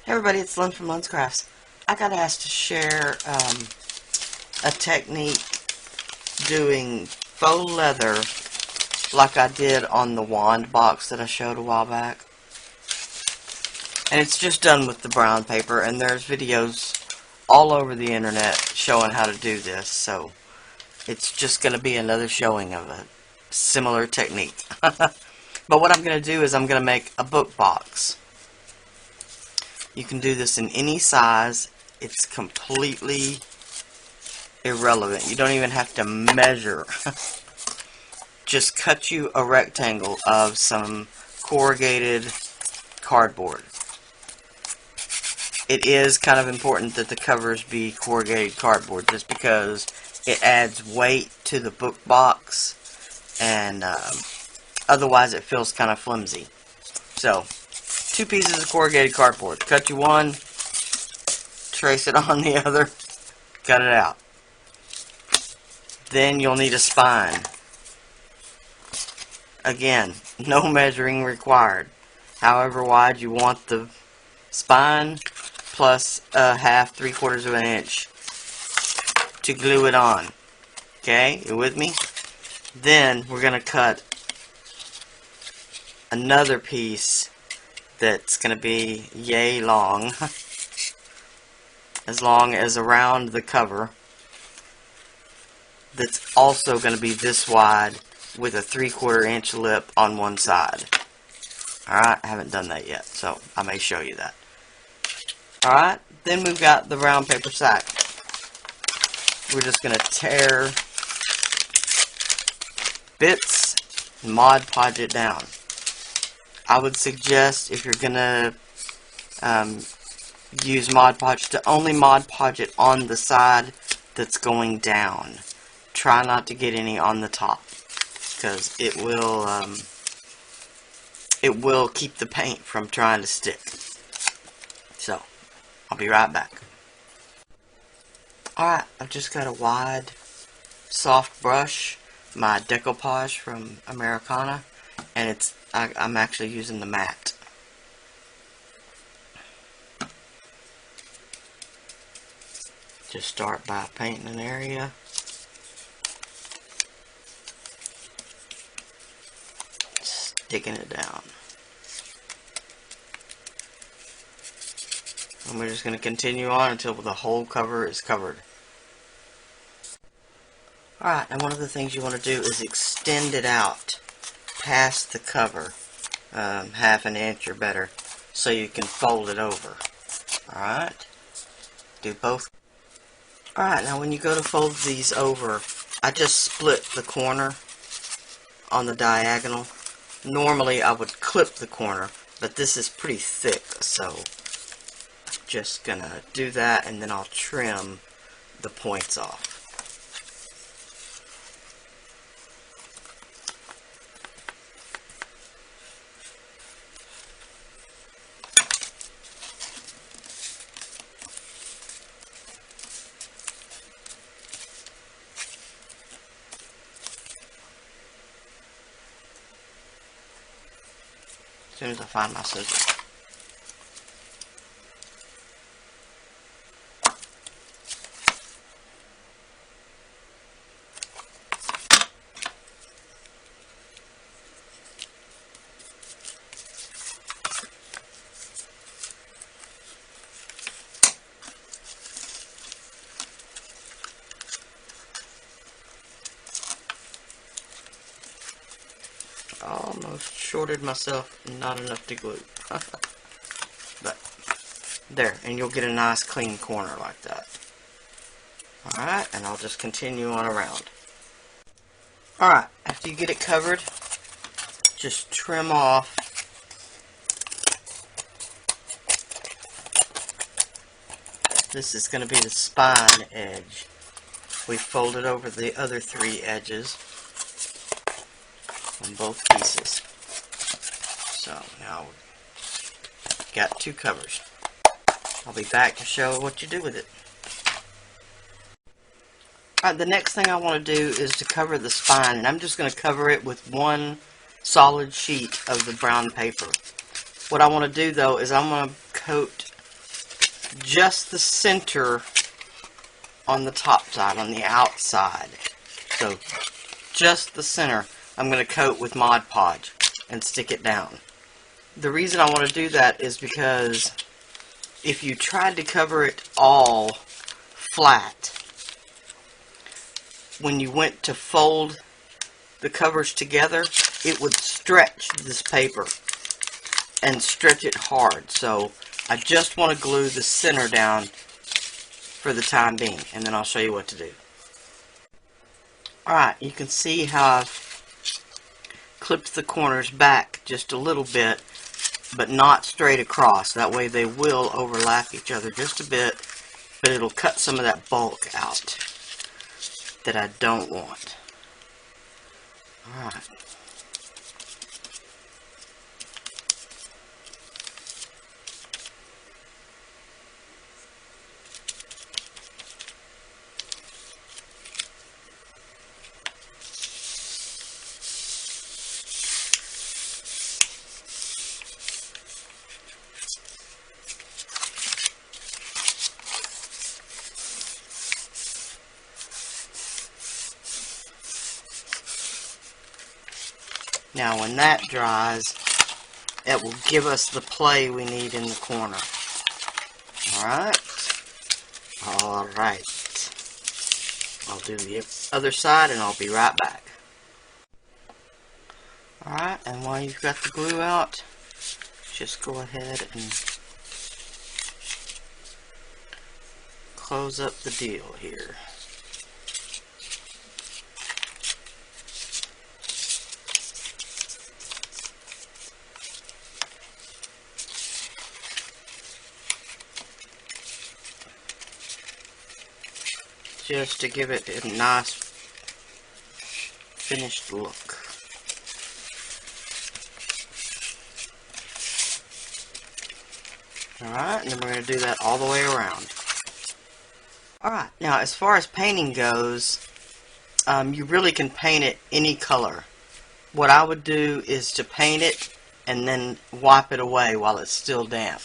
Hey everybody, it's Lyn from Lyn's Crafts. I got asked to share a technique doing faux leather like I did on the wand box that I showed a while back. And it's just done with the brown paper, and there's videos all over the internet showing how to do this, so it's just going to be another showing of a similar technique. But what I'm going to do is I'm going to make a book box. You can do this in any size. It's completely irrelevant. You don't even have to measure. Just cut you a rectangle of some corrugated cardboard. It is kind of important that the covers be corrugated cardboard just because it adds weight to the book box, and otherwise it feels kind of flimsy. So, 2 pieces of corrugated cardboard. Cut you one, trace it on the other, cut it out. Then you'll need a spine. Again, no measuring required. However wide you want the spine, plus a half, 3/4 of an inch to glue it on. Okay, you with me? Then we're going to cut another piece that's going to be yay long, as long as around the cover, that's also going to be this wide with a 3/4 inch lip on one side. Alright, I haven't done that yet, so I may show you that. Alright, then we've got the brown paper sack. We're just going to tear bits and Mod Podge it down. I would suggest, if you're going to use Mod Podge, to only Mod Podge it on the side that's going down. Try not to get any on the top, because it will keep the paint from trying to stick. So, I'll be right back. Alright, I've just got a wide, soft brush, my decoupage from Americana, and I'm actually using the matte. Just start by painting an area. Sticking it down. And we're just going to continue on until the whole cover is covered. Alright, and one of the things you want to do is extend it out past the cover, half an inch or better, so you can fold it over. Alright, do both. Alright, now when you go to fold these over, I just split the corner on the diagonal. Normally I would clip the corner, but this is pretty thick, so I'm just gonna do that, and then I'll trim the points off. As soon as I find my scissors. Almost shorted myself, not enough to glue. But there, and you'll get a nice clean corner like that. Alright, and I'll just continue on around. Alright, after you get it covered, just trim off this is going to be the spine edge. We folded over the other 3 edges on both pieces. So now we've got 2 covers. I'll be back to show what you do with it. Alright, the next thing I want to do is to cover the spine, and I'm just going to cover it with one solid sheet of the brown paper. What I want to do though is I'm going to coat just the center on the top side, on the outside. So just the center I'm going to coat with Mod Podge and stick it down. The reason I want to do that is because if you tried to cover it all flat, when you went to fold the covers together, it would stretch this paper and stretch it hard. So I just want to glue the center down for the time being, and then I'll show you what to do. Alright, you can see how I've clipped the corners back just a little bit, but not straight across. That way they will overlap each other just a bit, but it'll cut some of that bulk out that I don't want. Alright. Now when that dries, it will give us the play we need in the corner. Alright. Alright. I'll do the other side and I'll be right back. Alright, and while you've got the glue out, just go ahead and close up the deal here. Just to give it a nice finished look. Alright, and then we're going to do that all the way around. Alright, now as far as painting goes, you really can paint it any color. What I would do is to paint it and then wipe it away while it's still damp.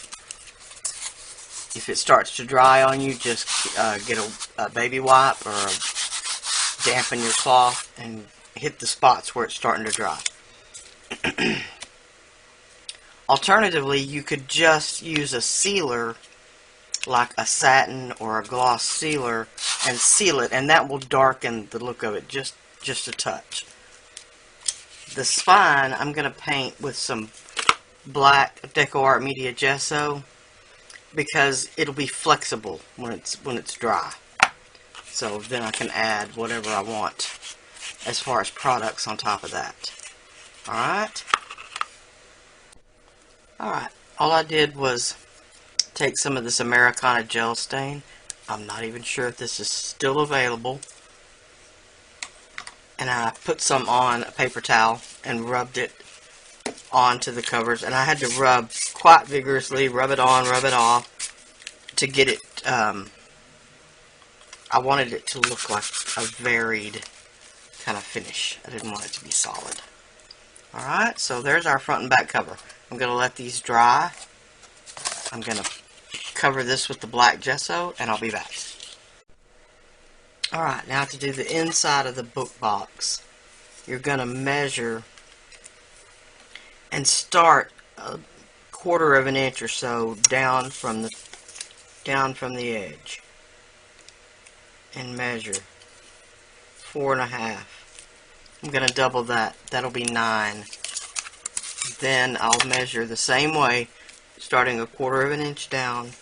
If it starts to dry on you, just get a baby wipe or dampen your cloth and hit the spots where it's starting to dry. Alternatively, you could just use a sealer, like a satin or a gloss sealer, and seal it, and that will darken the look of it just a touch. The spine I'm going to paint with some black Deco Art Media gesso, because it'll be flexible when it's dry. So then I can add whatever I want as far as products on top of that. Alright? Alright, all I did was take some of this Americana gel stain. I'm not even sure if this is still available. And I put some on a paper towel and rubbed it onto the covers, and I had to rub quite vigorously, rub it on, rub it off, to get it, I wanted it to look like a varied kind of finish. I didn't want it to be solid. Alright, so there's our front and back cover. I'm going to let these dry. I'm going to cover this with the black gesso, and I'll be back. Alright, now to do the inside of the book box, you're going to measure and start a 1/4 of an inch or so down from the edge, and measure 4.5. I'm going to double that. That'll be 9. Then I'll measure the same way, starting a 1/4 of an inch down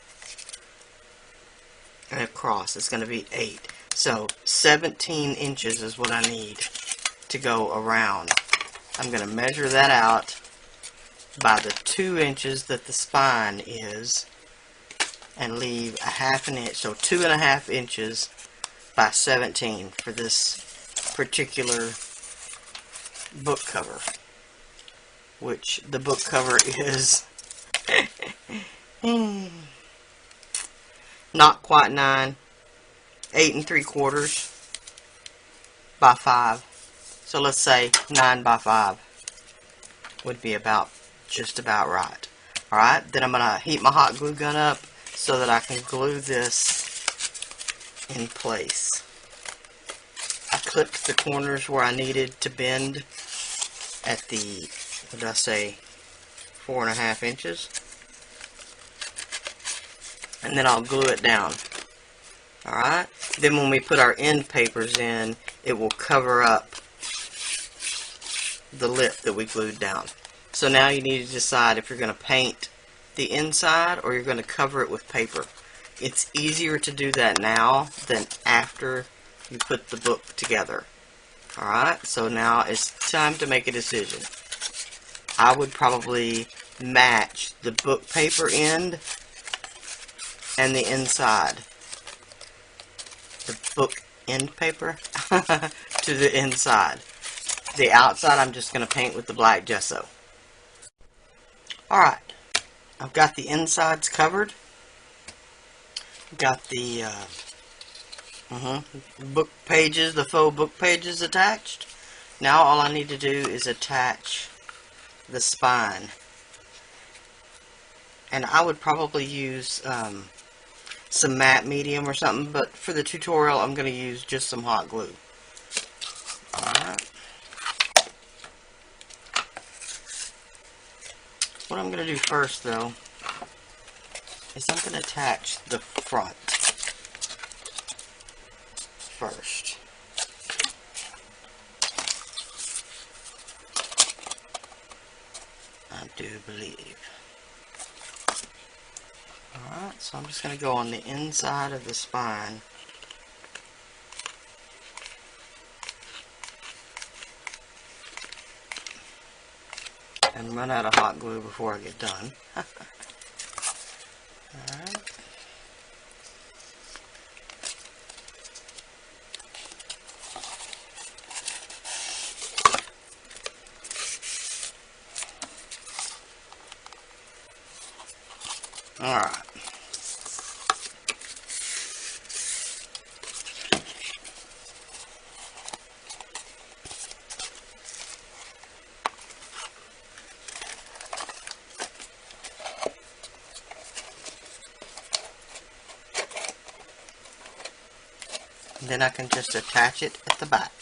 and across. It's going to be 8. So 17 inches is what I need to go around. I'm going to measure that out by the 2 inches that the spine is, and leave a 1/2 inch, so 2.5 inches by 17 for this particular book cover, which the book cover is not quite 9, 8 3/4 by 5. So let's say 9 by 5 would be just about right. Alright, then I'm going to heat my hot glue gun up so that I can glue this in place. I clipped the corners where I needed to bend at the, what did I say, 4.5 inches. And then I'll glue it down. Alright? Then when we put our end papers in, it will cover up the lip that we glued down. So now you need to decide if you're going to paint the inside or you're going to cover it with paper. It's easier to do that now than after you put the book together. Alright, so now it's time to make a decision. I would probably match the book paper end and the inside. The book end paper to the inside. The outside I'm just going to paint with the black gesso. Alright, I've got the insides covered. Got the book pages, the faux book pages attached. Now all I need to do is attach the spine. And I would probably use some matte medium or something, but for the tutorial I'm going to use just some hot glue. Alright. What I'm going to do first though is I'm going to attach the front first. I do believe. Alright, so I'm just going to go on the inside of the spine. And run out of hot glue before I get done. Alright. Alright. Then I can just attach it at the back.